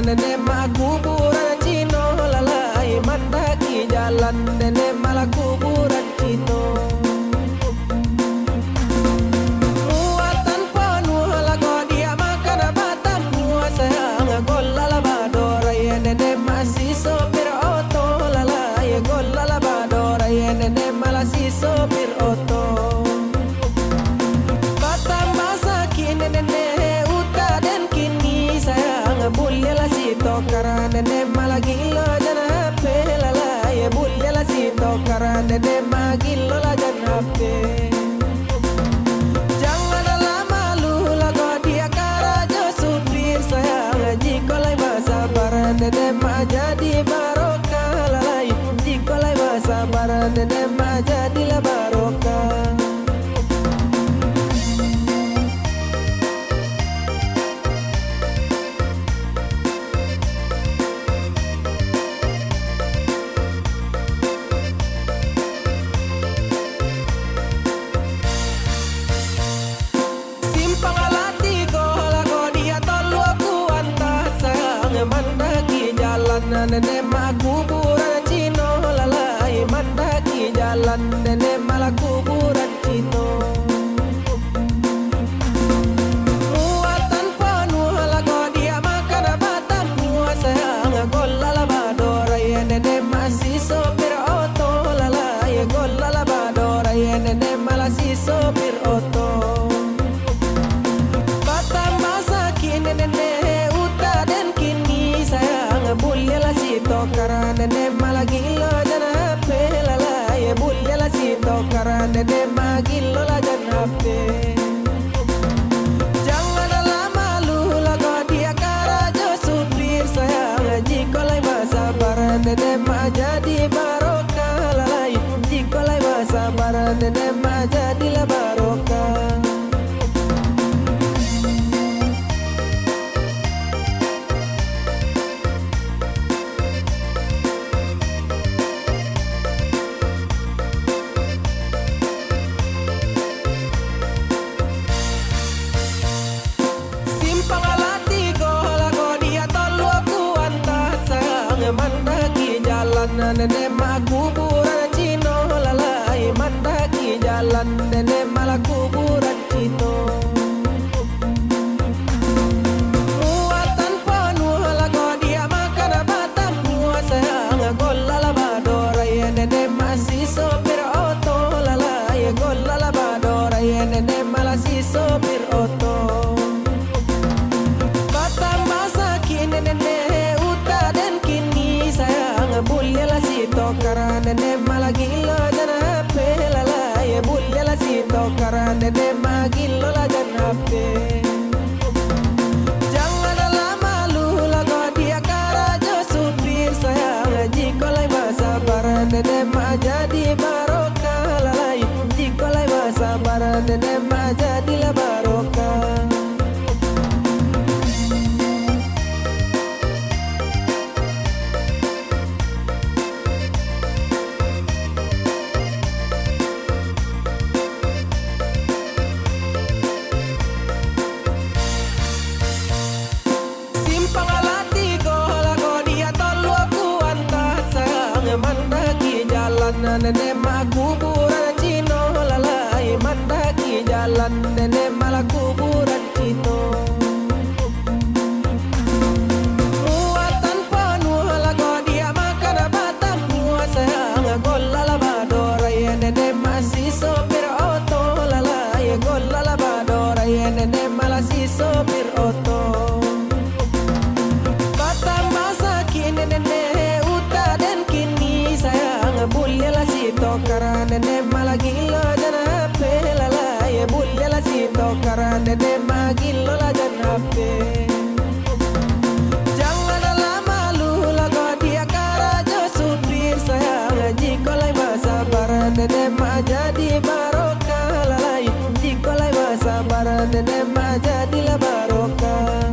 nenek mak kuburan Cino lalai mendaki jalan nenek malah kuburan Cino. Muatan penuh lagu dia makan batang buah sayang golala badorai nenek masih sopir oto lalai golala badorai nenek malah si sopir oto. Batang masa kini nenek uta dan kini sayang bulya si tokara nenek malah gila jana hape lalai bulya si tokara nenek malah gila jana hape. Jangan lama lu lagu dia karajo supir sayang jikolai basabar nenek mah jadi barokah lalai jikolai basabar nenek mah jadilah barokah. Mendaki jalan nenek mak kuburan Cino lalai mendaki jalan nenek malah kuburan Cino. Muatan penuh lagu dia makan batang buah sayang golala badorai nenek masih sopir oto lalai golala badorai nenek malah si sopir oto. Batang masa kini nenek uta dan kini sayang bulya si tokara nenek malah gila jana hape lalai bulya si tokara nenek malah gila jana hape. Jangan lama lu lagu dia karajo supir sayang jikolai basabar nenek mah jadi barokah lalai jikolai basabar nenek mah jadilah barokah. Mendaki jalan nenek mak kuburan Cino lalai mendaki jalan nenek malah kuburan Cino. Muatan penuh lagu dia makan batang buah sayang golala badorai nenek masih sopir oto lalai golala badorai nenek malah si sopir oto. Batang masa kini nenek uta dan kini sayang bulya si tokara nenek malah gila jana hape lalai bulya si tokara nenek malah gila jana hape. Jangan lama lu lagu dia karajo supir sayang jikolai basabar nenek mah jadi barokah lalai jikolai basabar nenek mah jadilah barokah. Mendaki jalan nenek mak kuburan Cino lalai mendaki jalan nenek malah kuburan Cino. Muatan penuh lagu dia makan batang buah sayang golala badorai nenek masih sopir oto lalai golala badorai nenek malah si sopir oto. Batang masa kini nenek uta dan kini sayang bulya si tokara nenek malah gila jana hape lalai bulya si tokara nenek malah gila jana hape. Jangan lama lu lagu dia karajo supir sayang jikolai basabar nenek mah jadi barokah lalai jikolai basabar nenek mah jadilah barokah.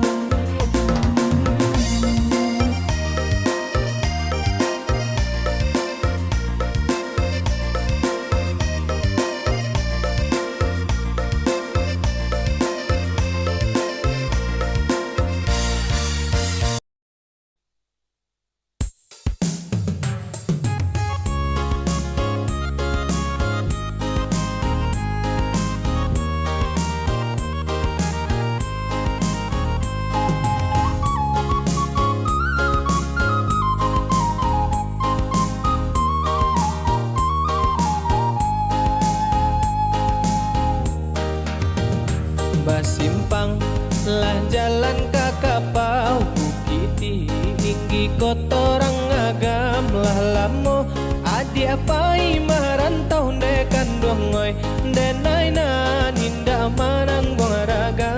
kotorang agam lah lamo adi apai marantau dekan duangoy denai na ninda manang buang raga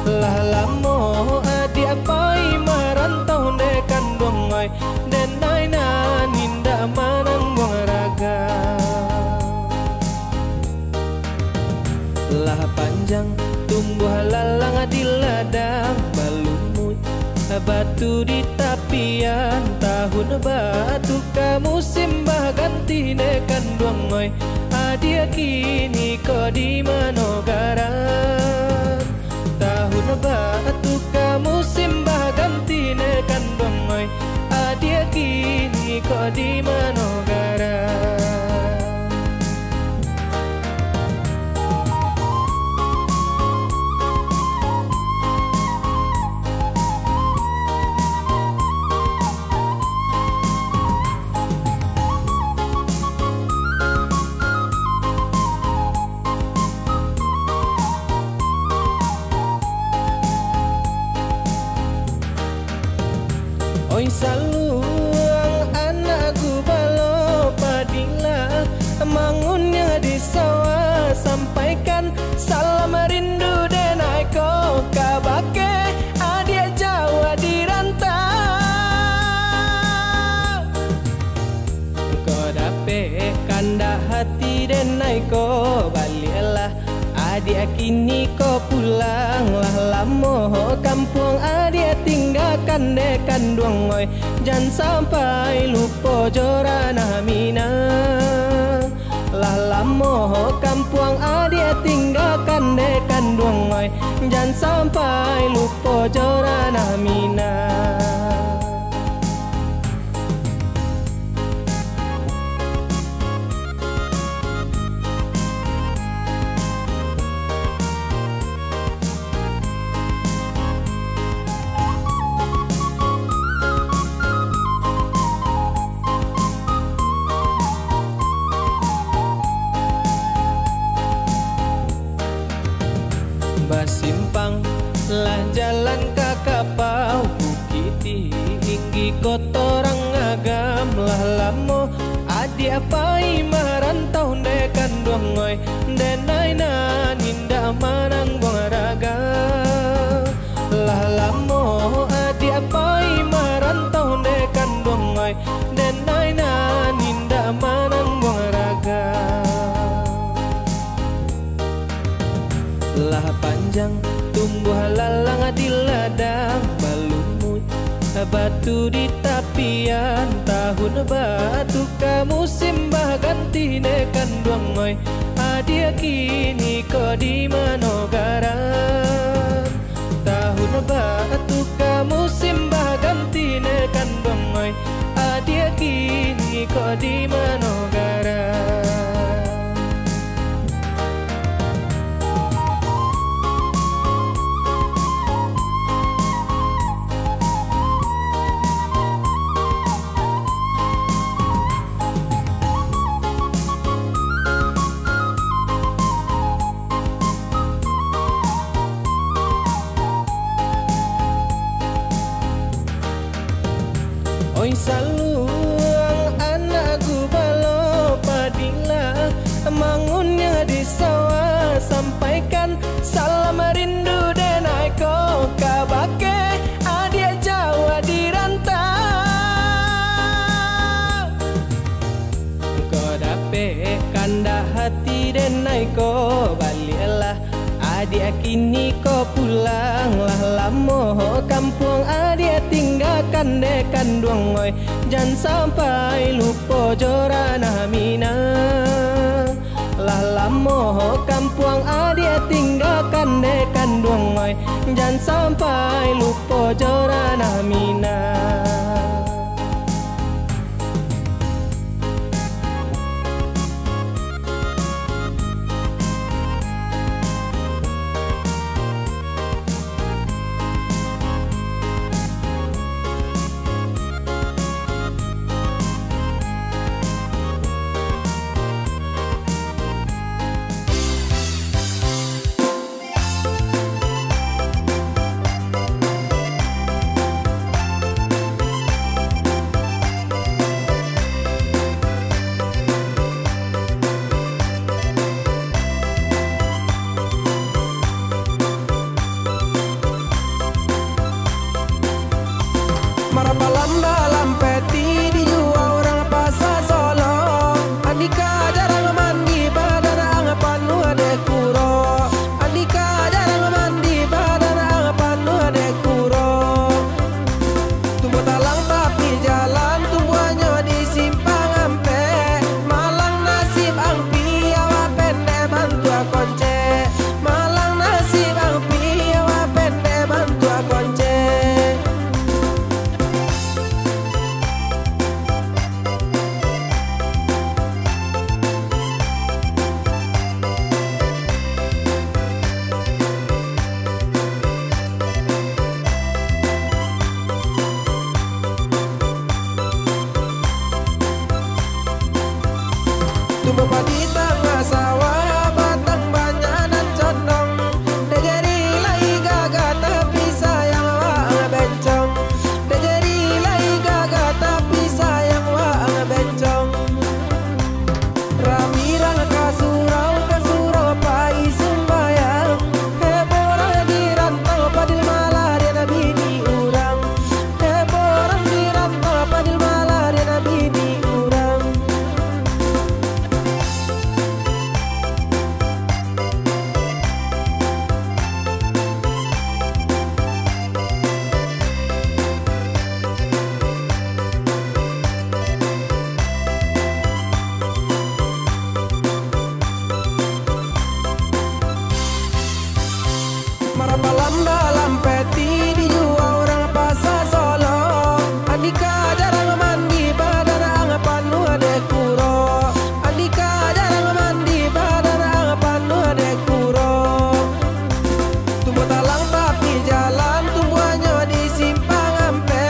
lah lamo adi apai marantau dekan duangoy denai na ninda manang buang raga lah panjang tumbuh lalang di ladang balumut batu di tapian tahun batu ka musim ganti nekan duangoy adia kini ko di manogaran tahun batu ka musim ganti nekan duangoy adia kini ko di manogaran. Oi saluang anakku balo padinglah mangunnya di sawah sampaikan salam rindu denai ko kabake adia Jawa di rantau ko dape kanda hati denai ko balielah adia kini ko pulang lah lamo kampung adia tinggalkan dekan duangoy jangan sampai lupa jorana mina lah lamo kampung adia tinggalkan dekan duangoy jangan sampai lupa jorana mina. Basimpang lah jalan kakapau bukit tinggi kotorang agam lah lamo adi apai marantau dekan duangoy denai na ninda manang buang raga lah lamo adi apai marantau dekan duangoy denai na ninda manang buang raga lah panjang tumbuh lalang di ladang balumut batu di tapian tahun batu ka musim ganti nekan duangoy adia kini ko di manogaran tahun batu ka musim ganti nekan duangoy adia kini ko di manogaran. Oi saluang anakku balo padinglah mangunnya di sawah sampaikan salam rindu denai ko kabake adia Jawa di rantau ko dape kanda hati denai ko balielah adia kini ko pulang lah lamo kampung adia tinggalkan dekan duangoy jangan sampai lupa jorana mina lah lamo kampung adia tinggalkan dekan duangoy jangan sampai lupa jorana mina. Tumbuh padi tengah sawah, batang banyak dan condong. Dia jadi lai gagah tapi sayang wang bencong. Dia jadi lai gagah tapi sayang wang bencong. Ramirang kasurau pai sumbayang. Heborang di rantau padil malah dia na bini urang. Heborang di rantau padil malah dia na bini urang. Marapalam dalam peti dijual orang pasar Solo. Andika jarang mandi badan anggapan ade kuro. Andika jarang mandi badan anggapan ade kuro. Tumbuh talang tapi jalan tumbuhannya di simpang ampe.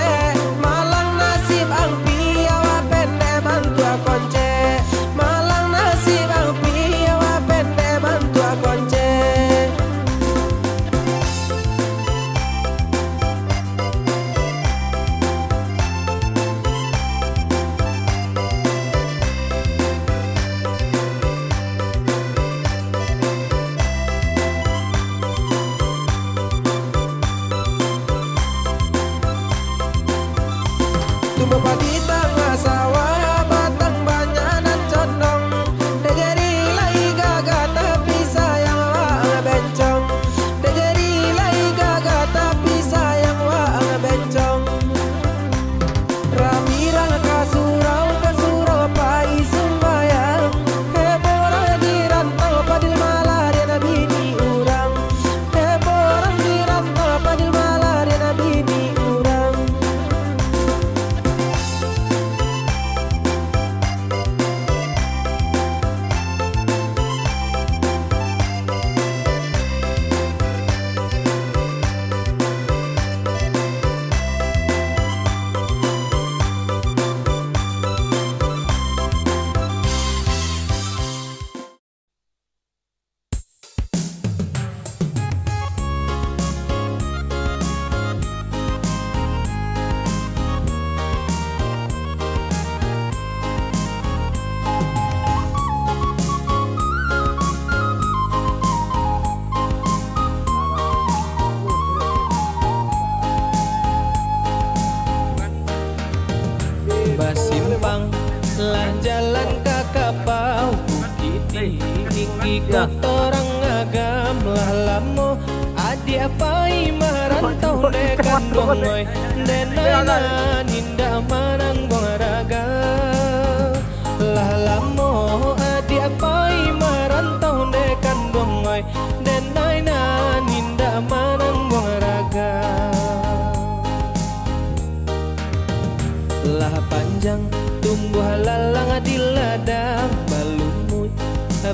Malang nasib angpi awak pendek bantu konce. Malang nasib angpi awak pendek bantu konce. Tumbuh padi tengah sawah, batang banyak dan condong. Dia jadi lai gagah tapi sayang wang bencong. Dia jadi lai gagah tapi sayang wang bencong. Ramirang kasurau pai sumbayang. Heborang di rantau padil malah dia na bini urang. Heborang di rantau padil malah dia na bini urang. Basimpang lah jalan kakapau bukit tinggi kotorang agam lah lamo adi apai marantau dekan bongoy denana ninda manang bongaraga lah lamo adi apai marantau dekan bongoy denana ninda manang bongaraga. Lah panjang tumbuh lalang di ladang balumut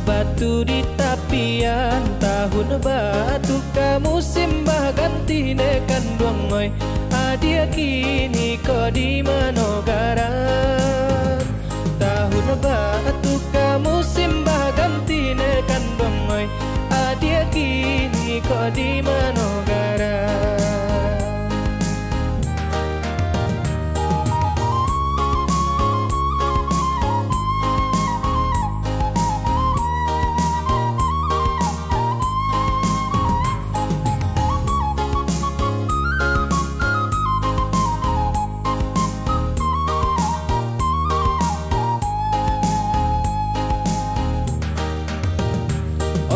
batu di tapian tahun batu ka musim bah ganti nekan duangoy adia kini ko di manogaran tahun batu ka musim bah ganti nekan duangoy adia kini ko di manogaran.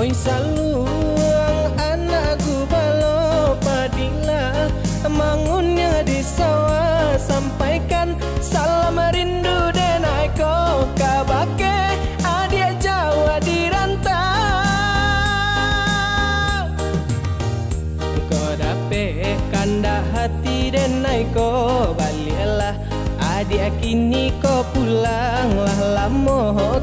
Oi saluang anakku balo padila mangunnya di sawah sampaikan salam rindu denai ko kabake adia Jawa di rantau ko dape kanda hati denai ko balilah adia kini ko pulang lah lamo